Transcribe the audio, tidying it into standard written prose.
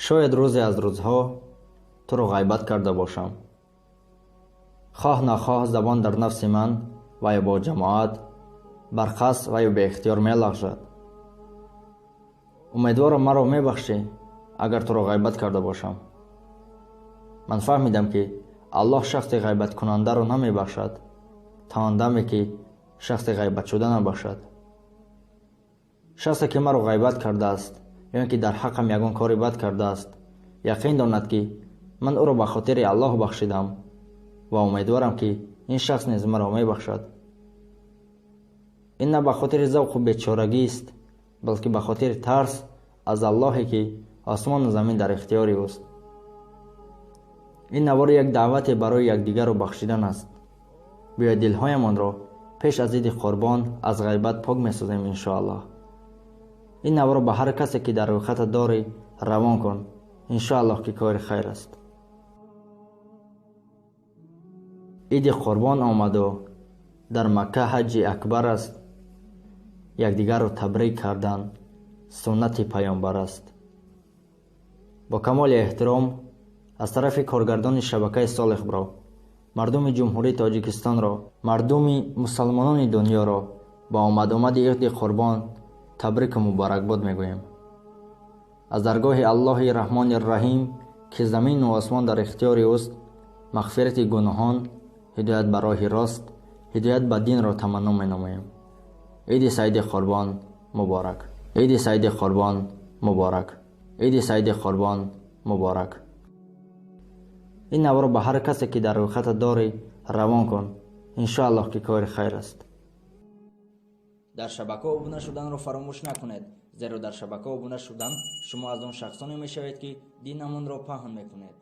шояд рӯзе аз рӯзҳо туро ғайбат карда бошам. хоҳ нахоҳ забон дар нафси ман ва ё бо ҷамоат бар қасд ва ё беихтиёр мелағжад. умедворам маро мебахшӣ агар туро ғайбат карда бошам. ман фаҳмидам ки аллоҳ шахси ғайбаткунандаро намебахшад та он даме ки шахси ғайбатшуда набахшад. шахсе ки маро ғайбат кардааст ё ин ки дар ҳаққам ягон кори бад кардааст, яқин донад ки ман ӯро ба хотири аллоҳ бахшидам ва умедворам ки ин шахс низ маро мебахшад. ин на ба хотири завқу бечорагист, балки ба хотири тарс аз аллоҳе ки осмону замин дар ихтиёри ӯст. ин навори як даъвате барои якдигарро бахшидан аст. биёед дилҳоямонро пеш аз иди қурбон аз ғайбат пок месозем иншоаллоҳ. ин наворо ба ҳар касе ки дар рӯйхата дорӣ равон кун, иншоаллоҳ ки кори хайр аст. иди қурбон омаду дар Макка ҳаҷҷи акбар аст. якдигарро табрик кардан суннати паёмбар аст. бо камоли эҳтиром аз тарафи коргардони шабакаи Солихбро, мардуми ҷумҳурии Тоҷикистонро, мардуми мусалмонони дуньёро ба омади иди қурбон табрику муборакбод мегӯем. аз даргоҳи Аллоҳи Раҳмони Раҳим ки замину осмон дар ихтиёри ӯст, мағфирати гуноҳон, ҳидоят ба роҳи рост, ҳидоят ба динро таманно менамоем. иди саиди қурбон муборак. иди саиди қурбон муборак. иди саиди қурбон муборак. ин наворо ба ҳар касе ки дар рӯйхата дорӣ равон кун, иншоаллоҳ ки кори хайр аст. дар шабака обуна шуданро фаромӯш накунед, зеро дар шабака обуна шудан шумо аз он шахсоне мешавед ки динамонро паҳн мекунед.